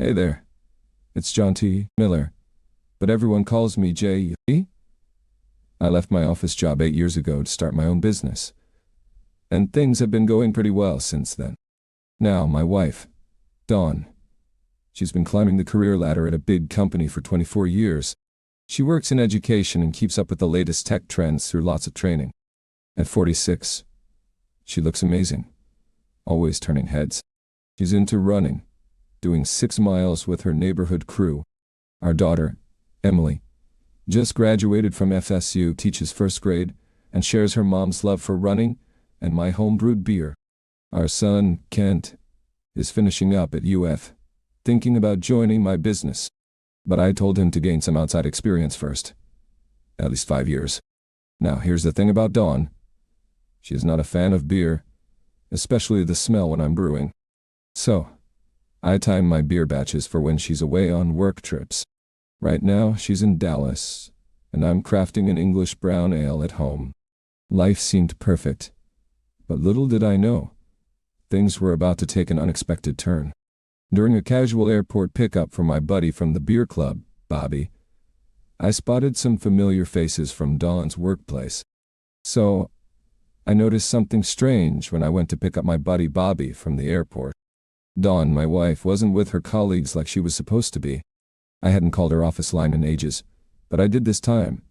Hey there, it's John T. Miller, but everyone calls me J.E. I left my office job 8 years ago to start my own business, and things have been going pretty well since then. Now, my wife, Dawn, she's been climbing the career ladder at a big company for 24 years. She works in education and keeps up with the latest tech trends through lots of training. At 46, she looks amazing, always turning heads. She's into running, doing 6 miles with her neighborhood crew. Our daughter, Emily, just graduated from FSU, teaches first grade, and shares her mom's love for running and my home-brewed beer. Our son, Kent, is finishing up at UF, thinking about joining my business. But I told him to gain some outside experience first. At least 5 years. Now, here's the thing about Dawn. She is not a fan of beer, especially the smell when I'm brewing. So, I time my beer batches for when she's away on work trips. Right now, she's in Dallas, and I'm crafting an English brown ale at home. Life seemed perfect, but little did I know, things were about to take an unexpected turn. During a casual airport pickup for my buddy from the beer club, Bobby, I spotted some familiar faces from Dawn's workplace. So, I noticed something strange when I went to pick up my buddy Bobby from the airport. Dawn, my wife, wasn't with her colleagues like she was supposed to be. I hadn't called her office line in ages, but I did this time,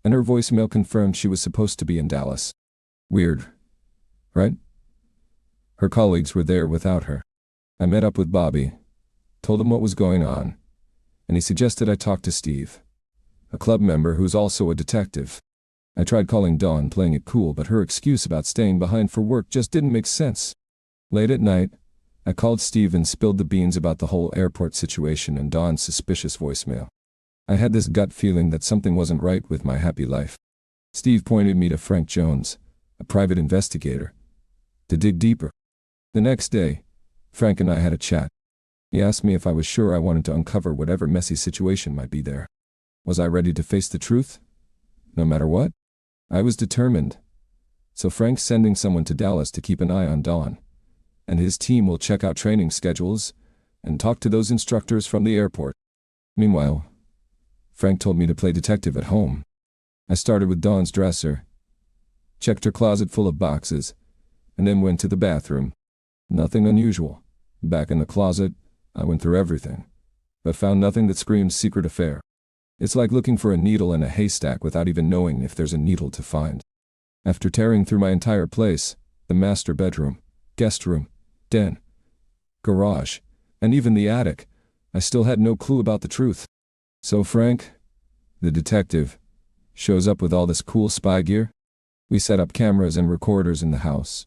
and her voicemail confirmed she was supposed to be in Dallas. Weird, right? Her colleagues were there without her. I met up with Bobby, told him what was going on, and he suggested I talk to Steve, a club member who's also a detective. I tried calling Dawn, playing it cool, but her excuse about staying behind for work just didn't make sense. Late at night, I called Steve and spilled the beans about the whole airport situation and Dawn's suspicious voicemail. I had this gut feeling that something wasn't right with my happy life. Steve pointed me to Frank Jones, a private investigator, to dig deeper. The next day, Frank and I had a chat. He asked me if I was sure I wanted to uncover whatever messy situation might be there. Was I ready to face the truth? No matter what? I was determined. So Frank's sending someone to Dallas to keep an eye on Dawn, and his team will check out training schedules and talk to those instructors from the airport. Meanwhile, Frank told me to play detective at home. I started with Dawn's dresser, checked her closet full of boxes, and then went to the bathroom. Nothing unusual. Back in the closet, I went through everything, but found nothing that screamed secret affair. It's like looking for a needle in a haystack without even knowing if there's a needle to find. After tearing through my entire place, the master bedroom, guest room, den, garage, and even the attic, I still had no clue about the truth. So Frank, the detective, shows up with all this cool spy gear. We set up cameras and recorders in the house,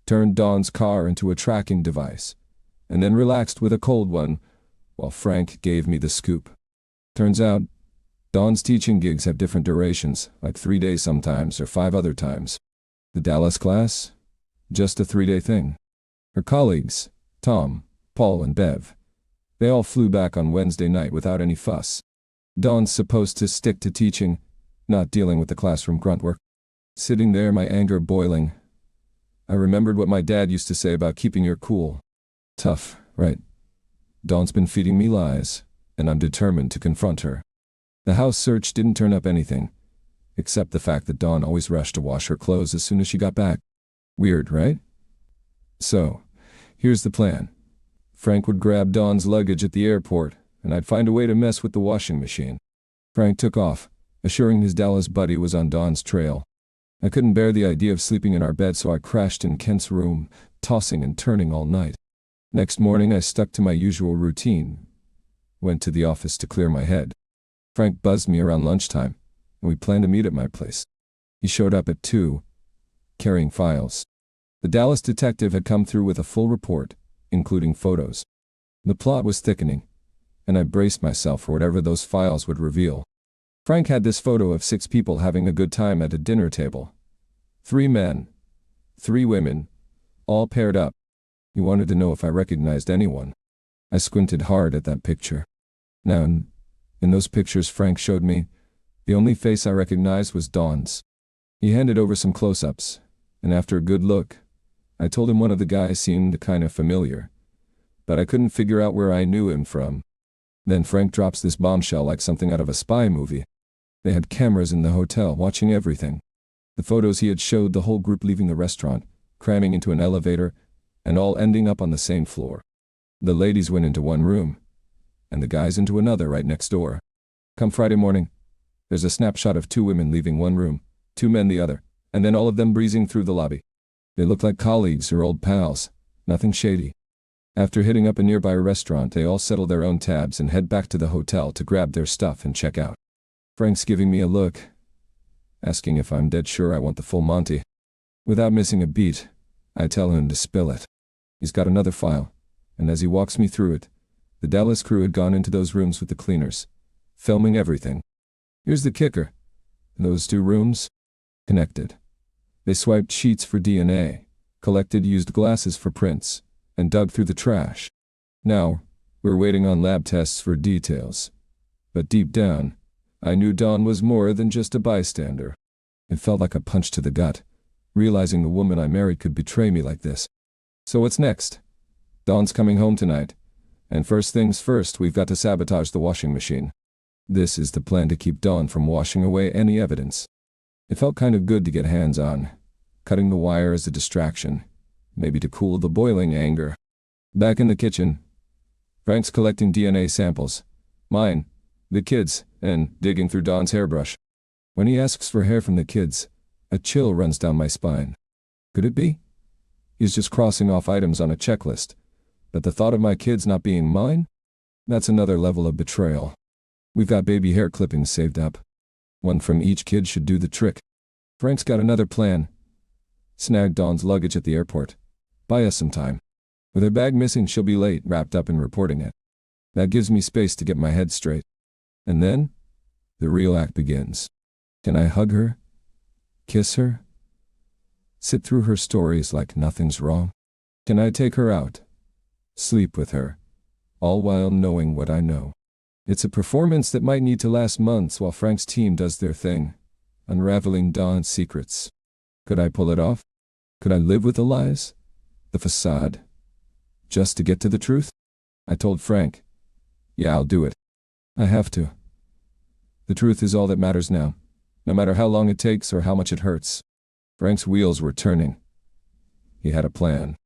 turned Dawn's car into a tracking device, and then relaxed with a cold one while Frank gave me the scoop. Turns out, Dawn's teaching gigs have different durations, like 3 days sometimes or 5 other times. The Dallas class? Just a 3-day thing. Her colleagues, Tom, Paul, and Bev, they all flew back on Wednesday night without any fuss. Dawn's supposed to stick to teaching, not dealing with the classroom grunt work. Sitting there, my anger boiling, I remembered what my dad used to say about keeping your cool. Tough, right? Dawn's been feeding me lies, and I'm determined to confront her. The house search didn't turn up anything, except the fact that Dawn always rushed to wash her clothes as soon as she got back. Weird, right? So, here's the plan. Frank would grab Dawn's luggage at the airport, and I'd find a way to mess with the washing machine. Frank took off, assuring his Dallas buddy was on Dawn's trail. I couldn't bear the idea of sleeping in our bed, so I crashed in Kent's room, tossing and turning all night. Next morning, I stuck to my usual routine. Went to the office to clear my head. Frank buzzed me around lunchtime, and we planned to meet at my place. He showed up at 2, carrying files. The Dallas detective had come through with a full report, including photos. The plot was thickening, and I braced myself for whatever those files would reveal. Frank had this photo of 6 people having a good time at a dinner table. 3 men, 3 women, all paired up. He wanted to know if I recognized anyone. I squinted hard at that picture. Now, in those pictures Frank showed me, the only face I recognized was Dawn's. He handed over some close-ups, and after a good look, I told him one of the guys seemed kind of familiar, but I couldn't figure out where I knew him from. Then Frank drops this bombshell like something out of a spy movie. They had cameras in the hotel watching everything. The photos he had showed the whole group leaving the restaurant, cramming into an elevator, and all ending up on the same floor. The ladies went into one room, and the guys into another right next door. Come Friday morning, there's a snapshot of 2 women leaving one room, 2 men the other, and then all of them breezing through the lobby. They looked like colleagues or old pals, nothing shady. After hitting up a nearby restaurant, they all settle their own tabs and head back to the hotel to grab their stuff and check out. Frank's giving me a look, asking if I'm dead sure I want the full Monty. Without missing a beat, I tell him to spill it. He's got another file, and as he walks me through it, the Dallas crew had gone into those rooms with the cleaners, filming everything. Here's the kicker. Those 2 rooms? Connected. They swiped sheets for DNA, collected used glasses for prints, and dug through the trash. Now, we're waiting on lab tests for details. But deep down, I knew Dawn was more than just a bystander. It felt like a punch to the gut, realizing the woman I married could betray me like this. So what's next? Dawn's coming home tonight, and first things first, we've got to sabotage the washing machine. This is the plan to keep Dawn from washing away any evidence. It felt kind of good to get hands on, cutting the wire as a distraction, maybe to cool the boiling anger. Back in the kitchen, Frank's collecting DNA samples. Mine, the kids, and digging through Dawn's hairbrush. When he asks for hair from the kids, a chill runs down my spine. Could it be? He's just crossing off items on a checklist, but the thought of my kids not being mine? That's another level of betrayal. We've got baby hair clippings saved up. One from each kid should do the trick. Frank's got another plan. Snag Dawn's luggage at the airport. Buy us some time. With her bag missing, she'll be late, wrapped up in reporting it. That gives me space to get my head straight. And then, the real act begins. Can I hug her? Kiss her? Sit through her stories like nothing's wrong? Can I take her out? Sleep with her? All while knowing what I know. It's a performance that might need to last months while Frank's team does their thing, unraveling Dawn's secrets. Could I pull it off? Could I live with the lies? The facade? Just to get to the truth? I told Frank, yeah, I'll do it. I have to. The truth is all that matters now, no matter how long it takes or how much it hurts. Frank's wheels were turning. He had a plan.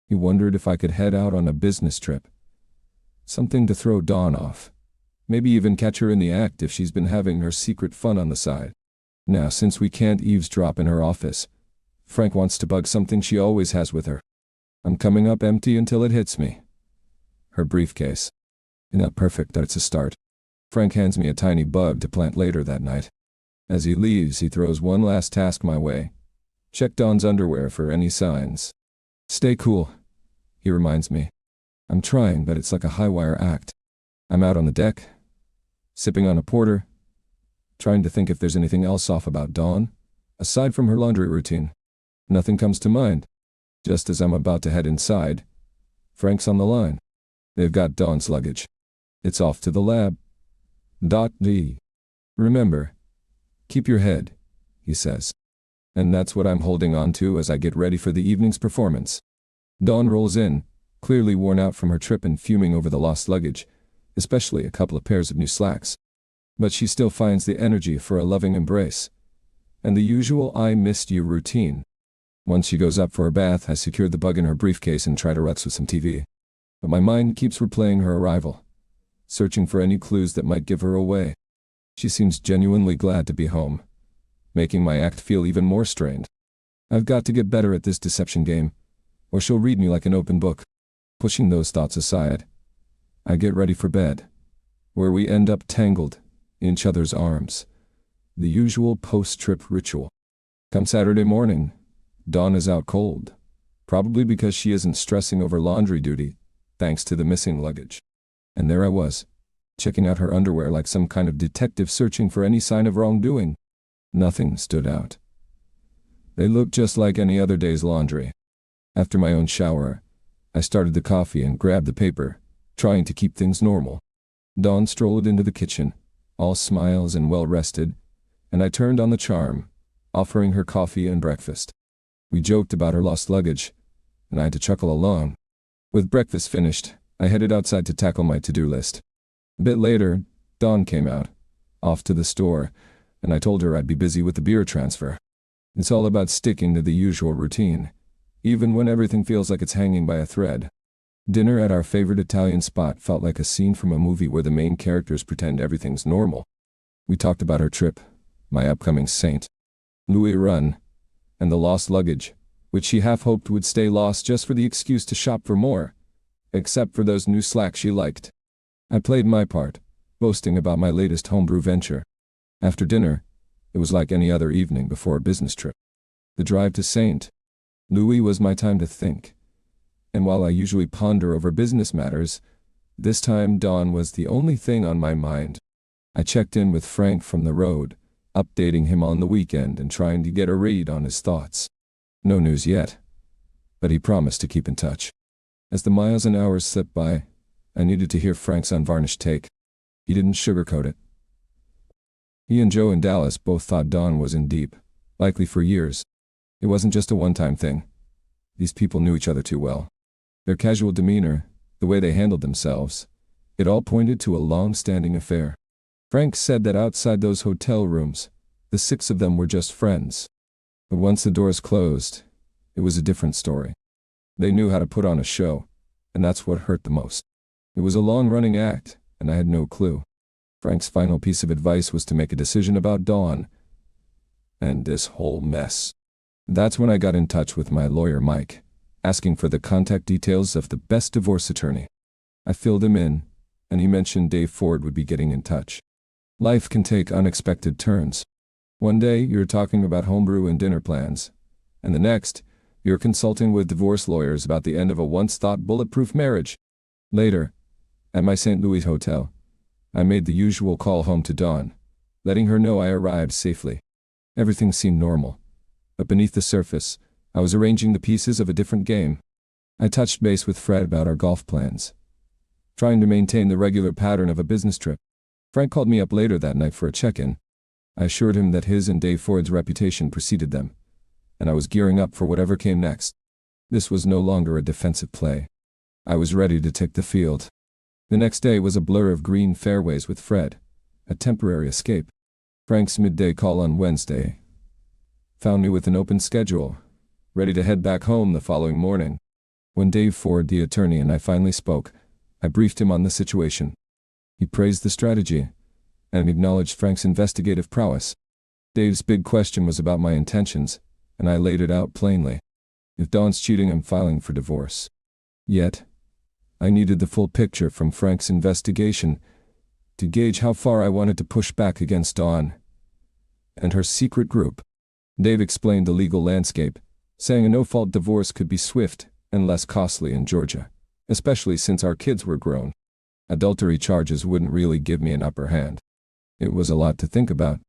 He wondered if I could head out on a business trip. Something to throw Dawn off. Maybe even catch her in the act if she's been having her secret fun on the side. Now, since we can't eavesdrop in her office, Frank wants to bug something she always has with her. I'm coming up empty until it hits me. Her briefcase. Not perfect, but it's a start. Frank hands me a tiny bug to plant later that night. As he leaves, he throws one last task my way. Check Dawn's underwear for any signs. Stay cool, he reminds me. I'm trying, but it's like a high-wire act. I'm out on the deck, sipping on a porter, trying to think if there's anything else off about Dawn, aside from her laundry routine. Nothing comes to mind. Just as I'm about to head inside, Frank's on the line. They've got Dawn's luggage. It's off to the lab. D. Remember, keep your head, he says. And that's what I'm holding on to as I get ready for the evening's performance. Dawn rolls in, clearly worn out from her trip and fuming over the lost luggage, especially a couple of pairs of new slacks. But she still finds the energy for a loving embrace, and the usual I missed you routine. Once she goes up for her bath, I secure the bug in her briefcase and try to relax with some TV. But my mind keeps replaying her arrival, searching for any clues that might give her away. She seems genuinely glad to be home, making my act feel even more strained. I've got to get better at this deception game, or she'll read me like an open book. Pushing those thoughts aside, I get ready for bed, where we end up tangled in each other's arms. The usual post-trip ritual. Come Saturday morning, Dawn is out cold, probably because she isn't stressing over laundry duty, thanks to the missing luggage. And there I was, checking out her underwear like some kind of detective searching for any sign of wrongdoing. Nothing stood out. They looked just like any other day's laundry. After my own shower, I started the coffee and grabbed the paper, trying to keep things normal. Dawn strolled into the kitchen, all smiles and well-rested, and I turned on the charm, offering her coffee and breakfast. We joked about her lost luggage, and I had to chuckle along. With breakfast finished, I headed outside to tackle my to-do list. A bit later, Dawn came out, off to the store, and I told her I'd be busy with the beer transfer. It's all about sticking to the usual routine, even when everything feels like it's hanging by a thread. Dinner at our favorite Italian spot felt like a scene from a movie where the main characters pretend everything's normal. We talked about her trip, my upcoming Saint Louis run, and the lost luggage, which she half hoped would stay lost just for the excuse to shop for more, except for those new slacks she liked. I played my part, boasting about my latest homebrew venture. After dinner, it was like any other evening before a business trip. The drive to St. Louis was my time to think. And while I usually ponder over business matters, this time Dawn was the only thing on my mind. I checked in with Frank from the road, updating him on the weekend and trying to get a read on his thoughts. No news yet, but he promised to keep in touch. As the miles and hours slipped by, I needed to hear Frank's unvarnished take. He didn't sugarcoat it. He and Joe in Dallas both thought Dawn was in deep, likely for years. It wasn't just a one-time thing. These people knew each other too well. Their casual demeanor, the way they handled themselves, it all pointed to a long-standing affair. Frank said that outside those hotel rooms, the six of them were just friends. But once the doors closed, it was a different story. They knew how to put on a show, and that's what hurt the most. It was a long-running act, and I had no clue. Frank's final piece of advice was to make a decision about Dawn and this whole mess. That's when I got in touch with my lawyer Mike, asking for the contact details of the best divorce attorney. I filled him in, and he mentioned Dave Ford would be getting in touch. Life can take unexpected turns. One day, you're talking about homebrew and dinner plans, and the next, you're consulting with divorce lawyers about the end of a once-thought bulletproof marriage. Later, at my St. Louis hotel, I made the usual call home to Dawn, letting her know I arrived safely. Everything seemed normal, but beneath the surface, I was arranging the pieces of a different game. I touched base with Fred about our golf plans, trying to maintain the regular pattern of a business trip. Frank called me up later that night for a check-in. I assured him that his and Dave Ford's reputation preceded them, and I was gearing up for whatever came next. This was no longer a defensive play. I was ready to take the field. The next day was a blur of green fairways with Fred, a temporary escape. Frank's midday call on Wednesday found me with an open schedule, ready to head back home the following morning. When Dave Ford, the attorney, and I finally spoke, I briefed him on the situation. He praised the strategy and acknowledged Frank's investigative prowess. Dave's big question was about my intentions, and I laid it out plainly. If Dawn's cheating, I'm filing for divorce. Yet, I needed the full picture from Frank's investigation to gauge how far I wanted to push back against Dawn and her secret group. Dave explained the legal landscape, saying a no-fault divorce could be swift and less costly in Georgia, especially since our kids were grown. Adultery charges wouldn't really give me an upper hand. It was a lot to think about.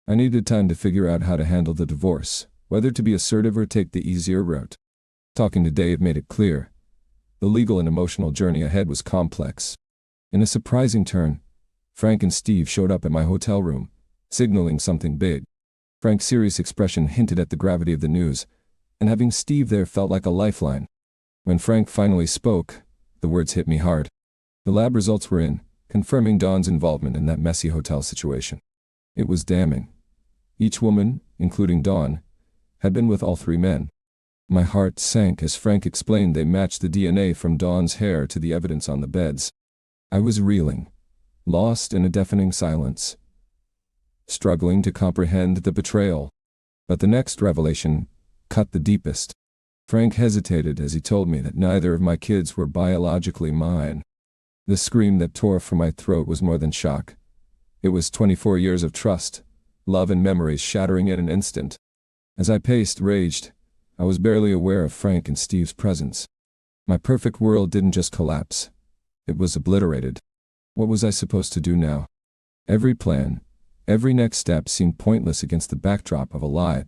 I needed time to figure out how to handle the divorce, whether to be assertive or take the easier route. Talking to Dave made it clear. The legal and emotional journey ahead was complex. In a surprising turn, Frank and Steve showed up at my hotel room, signaling something big. Frank's serious expression hinted at the gravity of the news, and having Steve there felt like a lifeline. When Frank finally spoke, the words hit me hard. The lab results were in, confirming Dawn's involvement in that messy hotel situation. It was damning. Each woman, including Dawn, had been with all three men. My heart sank as Frank explained they matched the DNA from Dawn's hair to the evidence on the beds. I was reeling, lost in a deafening silence, struggling to comprehend the betrayal. But the next revelation cut the deepest. Frank hesitated as he told me that neither of my kids were biologically mine. The scream that tore from my throat was more than shock. It was 24 years of trust, love and memories shattering in an instant. As I paced, raged, I was barely aware of Frank and Steve's presence. My perfect world didn't just collapse. It was obliterated. What was I supposed to do now? Every plan, every next step seemed pointless against the backdrop of a lie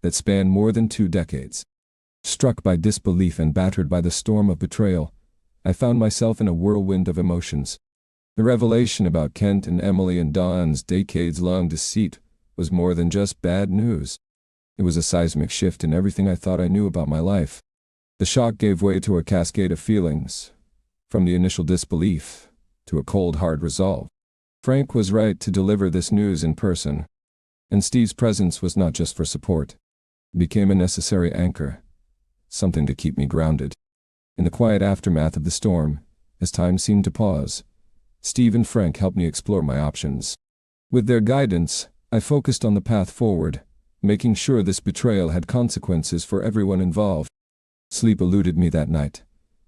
that spanned more than 2 decades. Struck by disbelief and battered by the storm of betrayal, I found myself in a whirlwind of emotions. The revelation about Kent and Emily and Dawn's decades-long deceit was more than just bad news. It was a seismic shift in everything I thought I knew about my life. The shock gave way to a cascade of feelings, From the initial disbelief to a cold, hard resolve. Frank was right to deliver this news in person. And Steve's presence was not just for support. It became a necessary anchor. Something to keep me grounded. In the quiet aftermath of the storm, as time seemed to pause, Steve and Frank helped me explore my options. With their guidance, I focused on the path forward, making sure this betrayal had consequences for everyone involved. Sleep eluded me that night,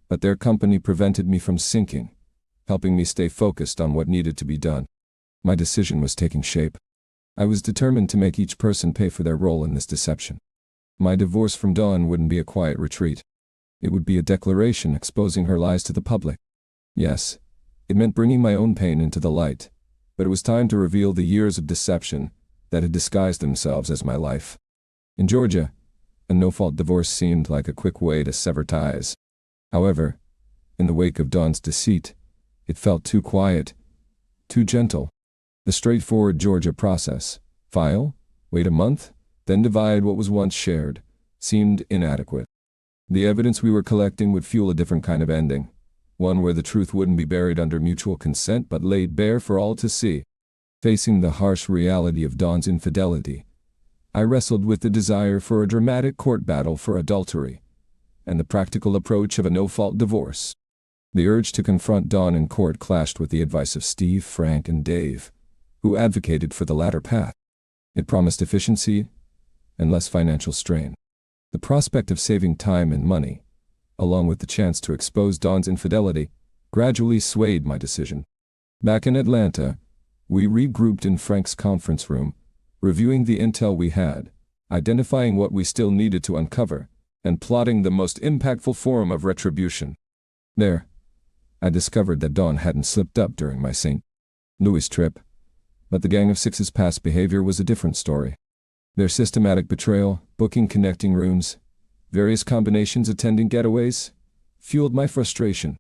but their company prevented me from sinking, helping me stay focused on what needed to be done. My decision was taking shape. I was determined to make each person pay for their role in this deception. My divorce from Dawn wouldn't be a quiet retreat. It would be a declaration exposing her lies to the public. Yes, it meant bringing my own pain into the light, but it was time to reveal the years of deception that had disguised themselves as my life. In Georgia, a no-fault divorce seemed like a quick way to sever ties. However, in the wake of Dawn's deceit, it felt too quiet, too gentle. The straightforward Georgia process, file, wait a month, then divide what was once shared, seemed inadequate. The evidence we were collecting would fuel a different kind of ending, one where the truth wouldn't be buried under mutual consent but laid bare for all to see. Facing the harsh reality of Dawn's infidelity, I wrestled with the desire for a dramatic court battle for adultery, and the practical approach of a no-fault divorce. The urge to confront Dawn in court clashed with the advice of Steve, Frank, and Dave, who advocated for the latter path. It promised efficiency and less financial strain. The prospect of saving time and money, along with the chance to expose Dawn's infidelity, gradually swayed my decision. Back in Atlanta, we regrouped in Frank's conference room, reviewing the intel we had, identifying what we still needed to uncover, and plotting the most impactful form of retribution. There, I discovered that Dawn hadn't slipped up during my St. Louis trip, but the Gang of Six's past behavior was a different story. Their systematic betrayal, booking connecting rooms, various combinations attending getaways, fueled my frustration.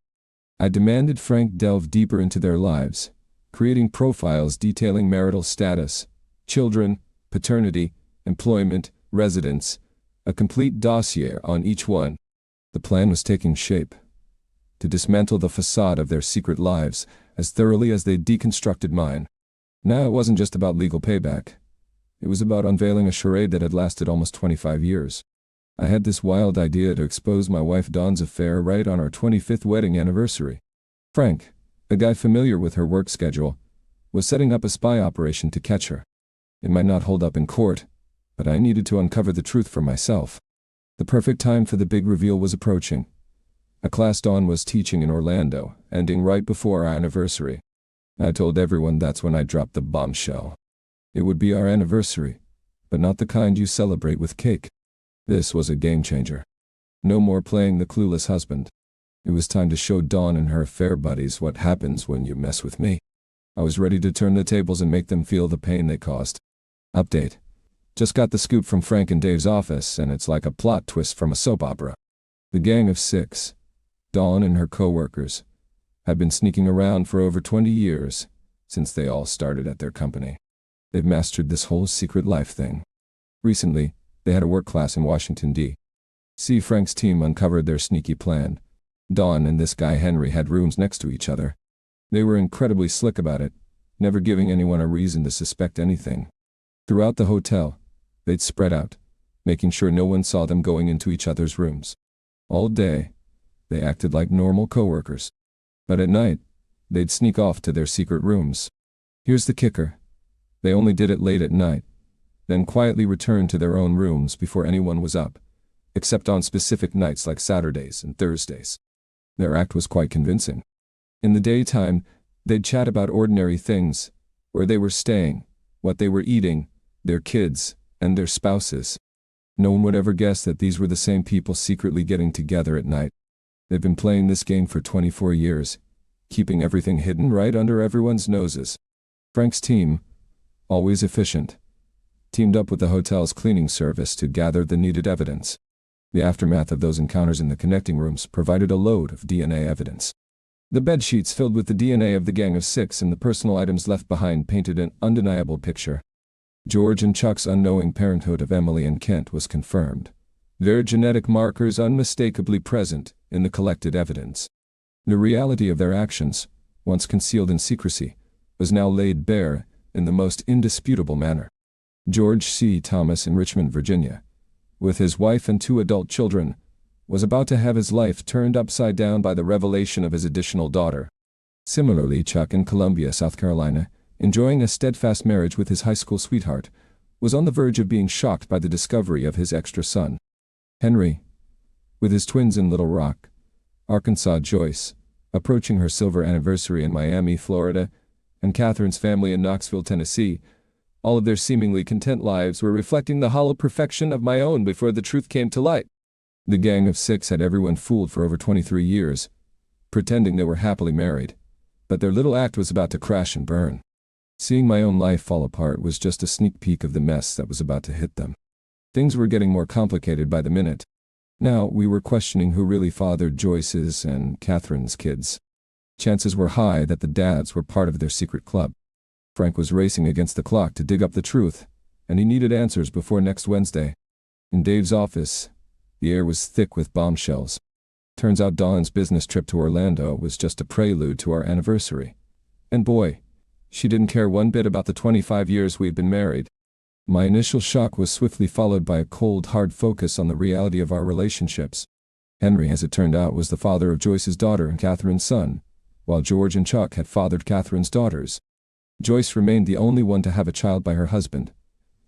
I demanded Frank delve deeper into their lives, creating profiles detailing marital status, children, paternity, employment, residence, a complete dossier on each one. The plan was taking shape. To dismantle the facade of their secret lives as thoroughly as they deconstructed mine. Now it wasn't just about legal payback. It was about unveiling a charade that had lasted almost 25 years. I had this wild idea to expose my wife Dawn's affair right on our 25th wedding anniversary. Frank, a guy familiar with her work schedule, was setting up a spy operation to catch her. It might not hold up in court, but I needed to uncover the truth for myself. The perfect time for the big reveal was approaching. A class Dawn was teaching in Orlando, ending right before our anniversary. I told everyone that's when I dropped the bombshell. It would be our anniversary, but not the kind you celebrate with cake. This was a game changer. No more playing the clueless husband. It was time to show Dawn and her affair buddies what happens when you mess with me. I was ready to turn the tables and make them feel the pain they caused. Update. Just got the scoop from Frank and Dave's office, and it's like a plot twist from a soap opera. The Gang of Six, Dawn and her co-workers, had been sneaking around for over 20 years, since they all started at their company. They've mastered this whole secret life thing. Recently, they had a work class in Washington, D.C. Frank's team uncovered their sneaky plan. Dawn and this guy Henry had rooms next to each other. They were incredibly slick about it, never giving anyone a reason to suspect anything. Throughout the hotel, they'd spread out, making sure no one saw them going into each other's rooms. All day, they acted like normal coworkers. But at night, they'd sneak off to their secret rooms. Here's the kicker. They only did it late at night, then quietly returned to their own rooms before anyone was up, except on specific nights like Saturdays and Thursdays. Their act was quite convincing. In the daytime, they'd chat about ordinary things, where they were staying, what they were eating, their kids, and their spouses. No one would ever guess that these were the same people secretly getting together at night. They've been playing this game for 24 years, keeping everything hidden right under everyone's noses. Frank's team, always efficient, teamed up with the hotel's cleaning service to gather the needed evidence. The aftermath of those encounters in the connecting rooms provided a load of DNA evidence. The bedsheets filled with the DNA of the Gang of Six and the personal items left behind painted an undeniable picture. George and Chuck's unknowing parenthood of Emily and Kent was confirmed, their genetic markers unmistakably present in the collected evidence. The reality of their actions, once concealed in secrecy, was now laid bare in the most indisputable manner. George C. Thomas in Richmond, Virginia, with his wife and 2 adult children, was about to have his life turned upside down by the revelation of his additional daughter. Similarly, Chuck in Columbia, South Carolina, enjoying a steadfast marriage with his high school sweetheart, was on the verge of being shocked by the discovery of his extra son. Henry, with his twins in Little Rock, Arkansas, Joyce, approaching her silver anniversary in Miami, Florida, and Catherine's family in Knoxville, Tennessee, all of their seemingly content lives were reflecting the hollow perfection of my own before the truth came to light. The gang of 6 had everyone fooled for over 23 years, pretending they were happily married, but their little act was about to crash and burn. Seeing my own life fall apart was just a sneak peek of the mess that was about to hit them. Things were getting more complicated by the minute. Now we were questioning who really fathered Joyce's and Catherine's kids. Chances were high that the dads were part of their secret club. Frank was racing against the clock to dig up the truth, and he needed answers before next Wednesday. In Dave's office, the air was thick with bombshells. Turns out Dawn's business trip to Orlando was just a prelude to our anniversary. And boy, she didn't care one bit about the 25 years we'd been married. My initial shock was swiftly followed by a cold, hard focus on the reality of our relationships. Henry, as it turned out, was the father of Joyce's daughter and Catherine's son, while George and Chuck had fathered Catherine's daughters. Joyce remained the only one to have a child by her husband,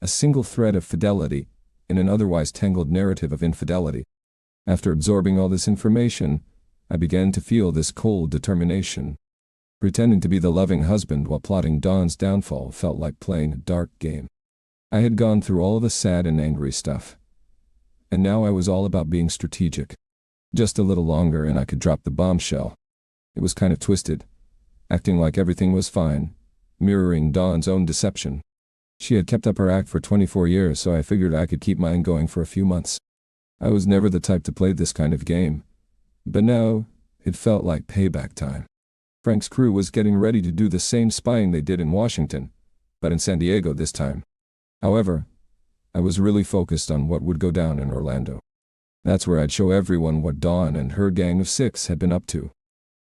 a single thread of fidelity in an otherwise tangled narrative of infidelity. After absorbing all this information, I began to feel this cold determination. Pretending to be the loving husband while plotting Dawn's downfall felt like playing a dark game. I had gone through all the sad and angry stuff, and now I was all about being strategic. Just a little longer and I could drop the bombshell. It was kind of twisted, acting like everything was fine, mirroring Dawn's own deception. She had kept up her act for 24 years, so I figured I could keep mine going for a few months. I was never the type to play this kind of game, but now it felt like payback time. Frank's crew was getting ready to do the same spying they did in Washington, but in San Diego this time. However, I was really focused on what would go down in Orlando. That's where I'd show everyone what Dawn and her gang of 6 had been up to.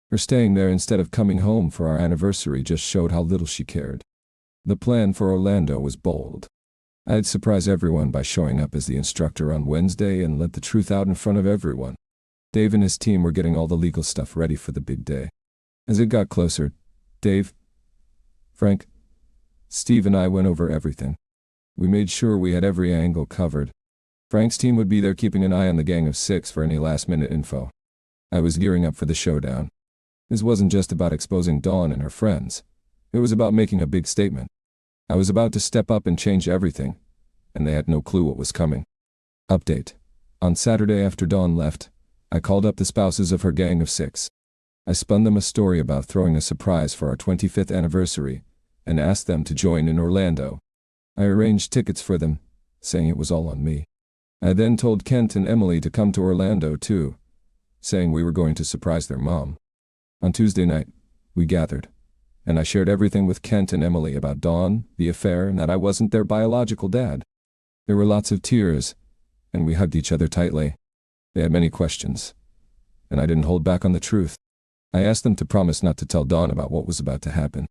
Her staying there instead of coming home for our anniversary just showed how little she cared. The plan for Orlando was bold. I'd surprise everyone by showing up as the instructor on Wednesday and let the truth out in front of everyone. Dave and his team were getting all the legal stuff ready for the big day. As it got closer, Dave, Frank, Steve and I went over everything. We made sure we had every angle covered. Frank's team would be there keeping an eye on the gang of 6 for any last-minute info. I was gearing up for the showdown. This wasn't just about exposing Dawn and her friends. It was about making a big statement. I was about to step up and change everything, and they had no clue what was coming. Update. On Saturday after Dawn left, I called up the spouses of her gang of 6. I spun them a story about throwing a surprise for our 25th anniversary and asked them to join in Orlando. I arranged tickets for them, saying it was all on me. I then told Kent and Emily to come to Orlando too, saying we were going to surprise their mom. On Tuesday night, we gathered, and I shared everything with Kent and Emily about Dawn, the affair, and that I wasn't their biological dad. There were lots of tears, and we hugged each other tightly. They had many questions, and I didn't hold back on the truth. I asked them to promise not to tell Dawn about what was about to happen.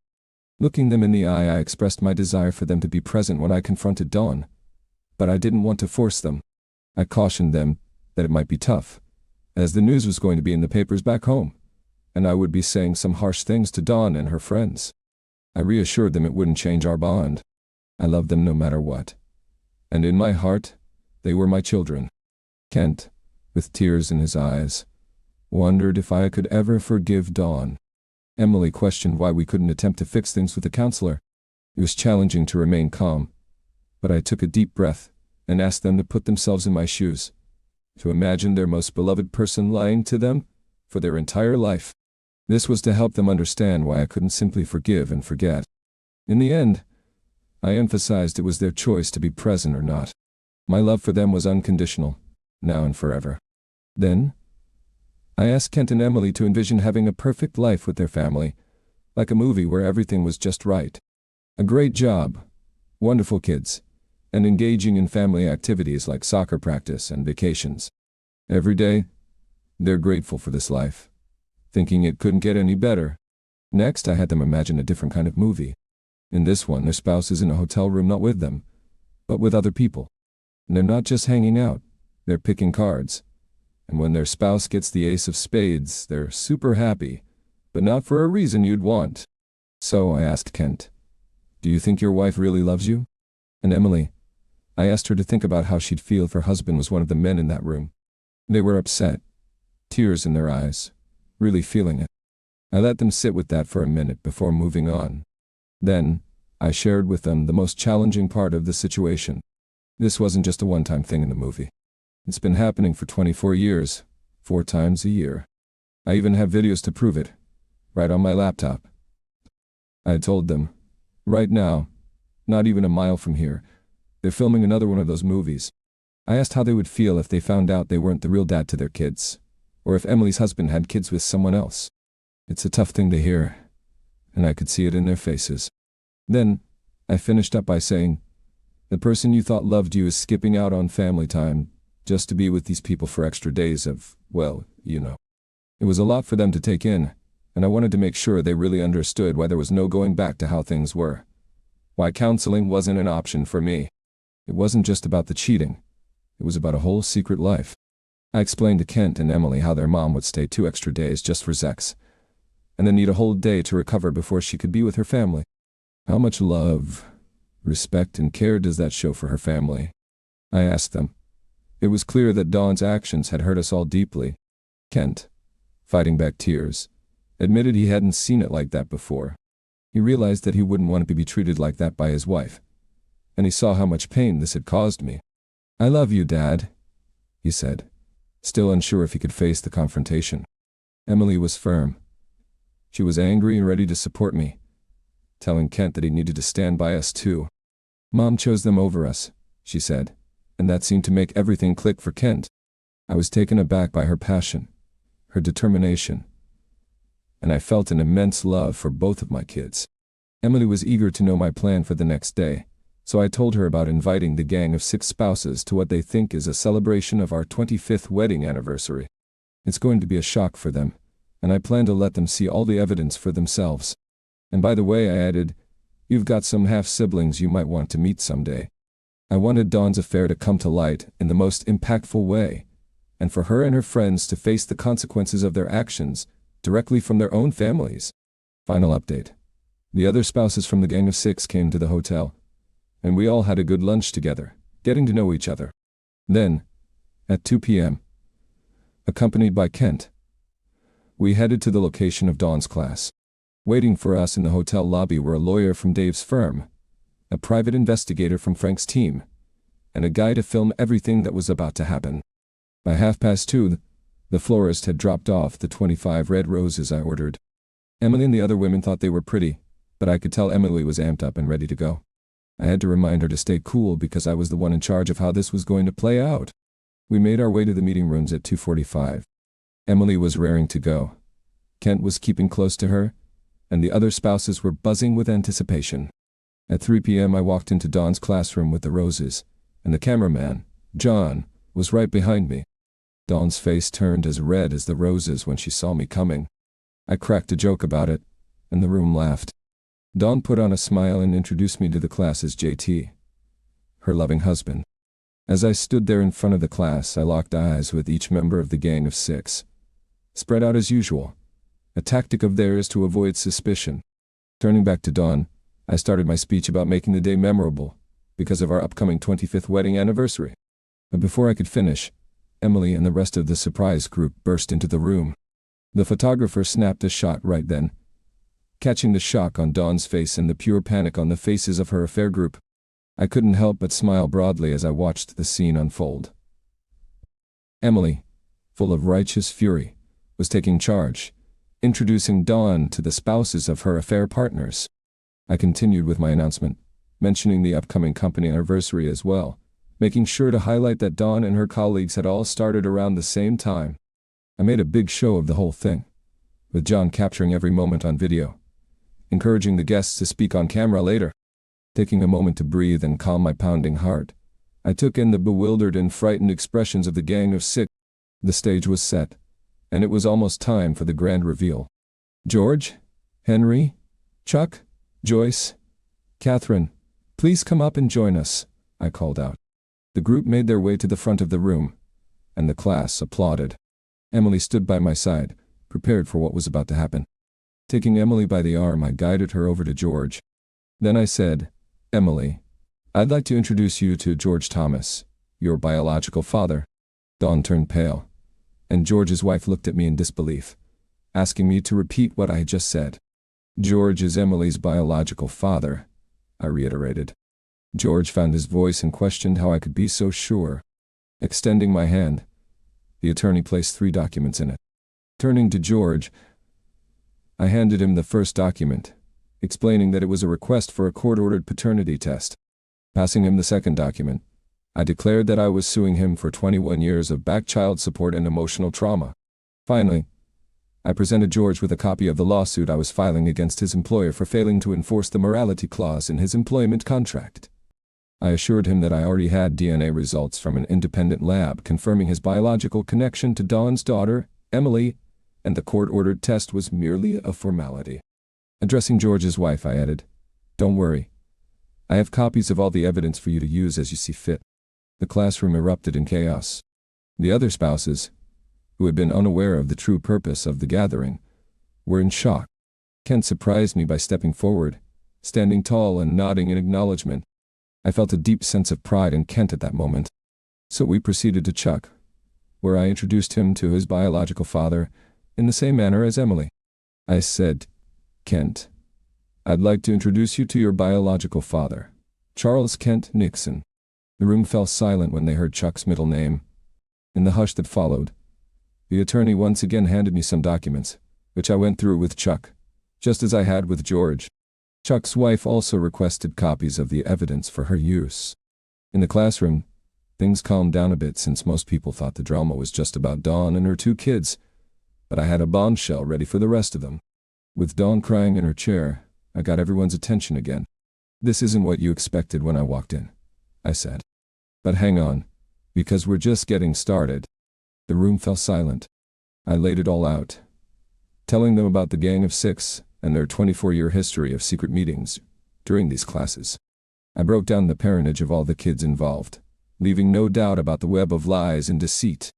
Looking them in the eye, I expressed my desire for them to be present when I confronted Dawn, but I didn't want to force them. I cautioned them that it might be tough, as the news was going to be in the papers back home, and I would be saying some harsh things to Dawn and her friends. I reassured them it wouldn't change our bond. I loved them no matter what, and in my heart, they were my children. Kent, with tears in his eyes, wondered if I could ever forgive Dawn. Emily questioned why we couldn't attempt to fix things with a counselor. It was challenging to remain calm, but I took a deep breath and asked them to put themselves in my shoes, to imagine their most beloved person lying to them for their entire life. This was to help them understand why I couldn't simply forgive and forget. In the end, I emphasized it was their choice to be present or not. My love for them was unconditional, now and forever. Then, I asked Kent and Emily to envision having a perfect life with their family, like a movie where everything was just right. A great job, wonderful kids, and engaging in family activities like soccer practice and vacations. Every day, they're grateful for this life, thinking it couldn't get any better. Next, I had them imagine a different kind of movie. In this one, their spouse is in a hotel room not with them, but with other people. And they're not just hanging out, they're picking cards. And when their spouse gets the ace of spades, they're super happy, but not for a reason you'd want. So I asked Kent, "Do you think your wife really loves you?" And Emily, I asked her to think about how she'd feel if her husband was one of the men in that room. They were upset, tears in their eyes, really feeling it. I let them sit with that for a minute before moving on. Then, I shared with them the most challenging part of the situation. This wasn't just a one-time thing in the movie. It's been happening for 24 years, 4 times a year. I even have videos to prove it, right on my laptop. I told them, right now, not even a mile from here, they're filming another one of those movies. I asked how they would feel if they found out they weren't the real dad to their kids, or if Emily's husband had kids with someone else. It's a tough thing to hear, and I could see it in their faces. Then, I finished up by saying, the person you thought loved you is skipping out on family time just to be with these people for extra days of, well, you know. It was a lot for them to take in, and I wanted to make sure they really understood why there was no going back to how things were. Why counseling wasn't an option for me. It wasn't just about the cheating. It was about a whole secret life. I explained to Kent and Emily how their mom would stay 2 extra days just for sex, and then need a whole day to recover before she could be with her family. How much love, respect, and care does that show for her family? I asked them. It was clear that Dawn's actions had hurt us all deeply. Kent, fighting back tears, admitted he hadn't seen it like that before. He realized that he wouldn't want to be treated like that by his wife, and he saw how much pain this had caused me. "I love you, Dad," he said, still unsure if he could face the confrontation. Emily was firm. She was angry and ready to support me, telling Kent that he needed to stand by us too. "Mom chose them over us," she said, and that seemed to make everything click for Kent. I was taken aback by her passion, her determination, and I felt an immense love for both of my kids. Emily was eager to know my plan for the next day, so I told her about inviting the gang of 6 spouses to what they think is a celebration of our 25th wedding anniversary. It's going to be a shock for them, and I plan to let them see all the evidence for themselves. And by the way, I added, you've got some half-siblings you might want to meet someday. I wanted Dawn's affair to come to light in the most impactful way, and for her and her friends to face the consequences of their actions directly from their own families. Final update. The other spouses from the gang of 6 came to the hotel, and we all had a good lunch together, getting to know each other. Then, at 2 p.m., accompanied by Kent, we headed to the location of Dawn's class. Waiting for us in the hotel lobby were a lawyer from Dave's firm, a private investigator from Frank's team, and a guy to film everything that was about to happen. By 2:30, the florist had dropped off the 25 red roses I ordered. Emily and the other women thought they were pretty, but I could tell Emily was amped up and ready to go. I had to remind her to stay cool because I was the one in charge of how this was going to play out. We made our way to the meeting rooms at 2:45. Emily was raring to go. Kent was keeping close to her, and the other spouses were buzzing with anticipation. At 3 p.m. I walked into Dawn's classroom with the roses, and the cameraman, John, was right behind me. Dawn's face turned as red as the roses when she saw me coming. I cracked a joke about it, and the room laughed. Dawn put on a smile and introduced me to the class as JT, her loving husband. As I stood there in front of the class, I locked eyes with each member of the gang of 6. Spread out as usual, a tactic of theirs to avoid suspicion. Turning back to Dawn, I started my speech about making the day memorable because of our upcoming 25th wedding anniversary. But before I could finish, Emily and the rest of the surprise group burst into the room. The photographer snapped a shot right then, catching the shock on Dawn's face and the pure panic on the faces of her affair group. I couldn't help but smile broadly as I watched the scene unfold. Emily, full of righteous fury, was taking charge, introducing Dawn to the spouses of her affair partners. I continued with my announcement, mentioning the upcoming company anniversary as well, making sure to highlight that Dawn and her colleagues had all started around the same time. I made a big show of the whole thing, with John capturing every moment on video, encouraging the guests to speak on camera later. Taking a moment to breathe and calm my pounding heart, I took in the bewildered and frightened expressions of the gang of 6. The stage was set, and it was almost time for the grand reveal. George, Henry, Chuck, Joyce, Catherine, please come up and join us, I called out. The group made their way to the front of the room, and the class applauded. Emily stood by my side, prepared for what was about to happen. Taking Emily by the arm, I guided her over to George. Then I said, Emily, I'd like to introduce you to George Thomas, your biological father. Dawn turned pale, and George's wife looked at me in disbelief, asking me to repeat what I had just said. George is Emily's biological father, I reiterated. George found his voice and questioned how I could be so sure. Extending my hand, the attorney placed 3 documents in it. Turning to George, I handed him the first document, explaining that it was a request for a court-ordered paternity test. Passing him the second document, I declared that I was suing him for 21 years of back child support and emotional trauma. Finally, I presented George with a copy of the lawsuit I was filing against his employer for failing to enforce the morality clause in his employment contract. I assured him that I already had DNA results from an independent lab confirming his biological connection to Dawn's daughter, Emily, and the court-ordered test was merely a formality. Addressing George's wife, I added, Don't worry. I have copies of all the evidence for you to use as you see fit. The classroom erupted in chaos. The other spouses, who had been unaware of the true purpose of the gathering, were in shock. Kent surprised me by stepping forward, standing tall and nodding in acknowledgement. I felt a deep sense of pride in Kent at that moment. So we proceeded to Chuck, where I introduced him to his biological father in the same manner as Emily. I said, Kent, I'd like to introduce you to your biological father, Charles Kent Nixon. The room fell silent when they heard Chuck's middle name. In the hush that followed, the attorney once again handed me some documents, which I went through with Chuck, just as I had with George. Chuck's wife also requested copies of the evidence for her use. In the classroom, things calmed down a bit since most people thought the drama was just about Dawn and her 2 kids, but I had a bombshell ready for the rest of them. With Dawn crying in her chair, I got everyone's attention again. This isn't what you expected when I walked in, I said. But hang on, because we're just getting started. The room fell silent. I laid it all out, telling them about the Gang of 6 and their 24-year history of secret meetings during these classes. I broke down the parentage of all the kids involved, leaving no doubt about the web of lies and deceit.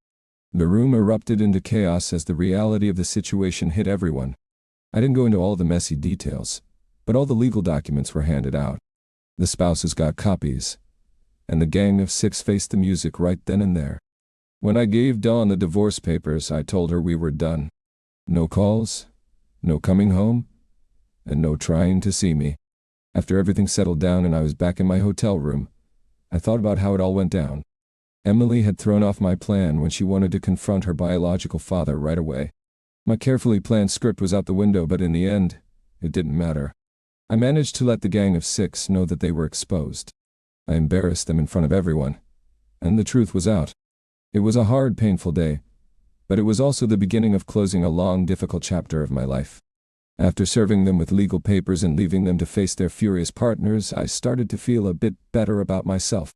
The room erupted into chaos as the reality of the situation hit everyone. I didn't go into all the messy details, but all the legal documents were handed out. The spouses got copies, and the Gang of 6 faced the music right then and there. When I gave Dawn the divorce papers, I told her we were done. No calls, no coming home, and no trying to see me. After everything settled down and I was back in my hotel room, I thought about how it all went down. Emily had thrown off my plan when she wanted to confront her biological father right away. My carefully planned script was out the window, but in the end, it didn't matter. I managed to let the Gang of 6 know that they were exposed. I embarrassed them in front of everyone, and the truth was out. It was a hard, painful day, but it was also the beginning of closing a long, difficult chapter of my life. After serving them with legal papers and leaving them to face their furious partners, I started to feel a bit better about myself.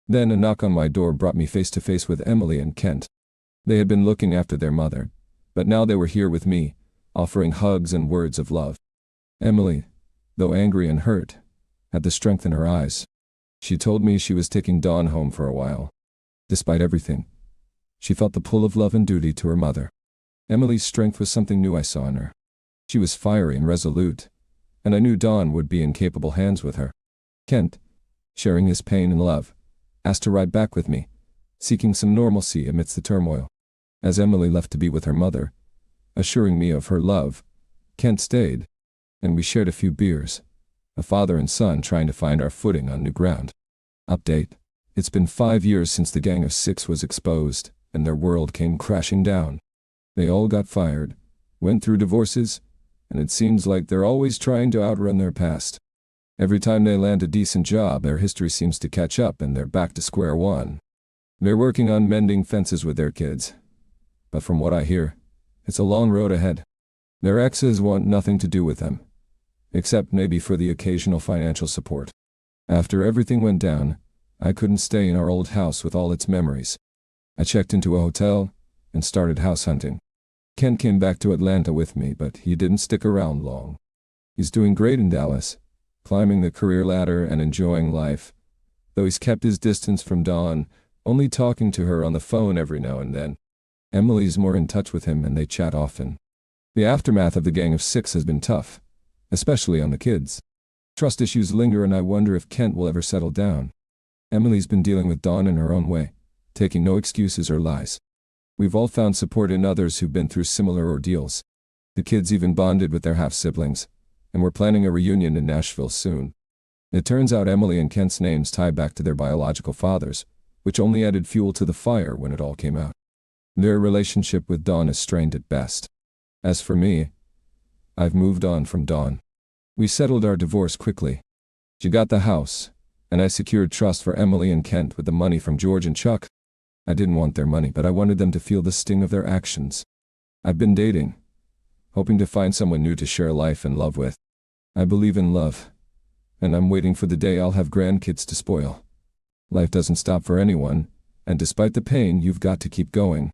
Then a knock on my door brought me face to face with Emily and Kent. They had been looking after their mother, but now they were here with me, offering hugs and words of love. Emily, though angry and hurt, had the strength in her eyes. She told me she was taking Dawn home for a while. Despite everything, she felt the pull of love and duty to her mother. Emily's strength was something new I saw in her. She was fiery and resolute, and I knew Dawn would be in capable hands with her. Kent, sharing his pain and love, asked to ride back with me, seeking some normalcy amidst the turmoil. As Emily left to be with her mother, assuring me of her love, Kent stayed, and we shared a few beers, a father and son trying to find our footing on new ground. Update: it's been 5 years since the Gang of 6 was exposed, and their world came crashing down. They all got fired, went through divorces, and it seems like they're always trying to outrun their past. Every time they land a decent job, their history seems to catch up and they're back to square one. They're working on mending fences with their kids, but from what I hear, it's a long road ahead. Their exes want nothing to do with them, except maybe for the occasional financial support. After everything went down, I couldn't stay in our old house with all its memories. I checked into a hotel and started house hunting. Kent came back to Atlanta with me, but he didn't stick around long. He's doing great in Dallas, climbing the career ladder and enjoying life, though he's kept his distance from Dawn, only talking to her on the phone every now and then. Emily's more in touch with him and they chat often. The aftermath of the Gang of Six has been tough, especially on the kids. Trust issues linger and I wonder if Kent will ever settle down. Emily's been dealing with Dawn in her own way, taking no excuses or lies. We've all found support in others who've been through similar ordeals. The kids even bonded with their half-siblings, and we're planning a reunion in Nashville soon. It turns out Emily and Kent's names tie back to their biological fathers, which only added fuel to the fire when it all came out. Their relationship with Dawn is strained at best. As for me, I've moved on from Dawn. We settled our divorce quickly. She got the house, and I secured trust for Emily and Kent with the money from George and Chuck. I didn't want their money, but I wanted them to feel the sting of their actions. I've been dating, hoping to find someone new to share life and love with. I believe in love, and I'm waiting for the day I'll have grandkids to spoil. Life doesn't stop for anyone, and despite the pain, you've got to keep going.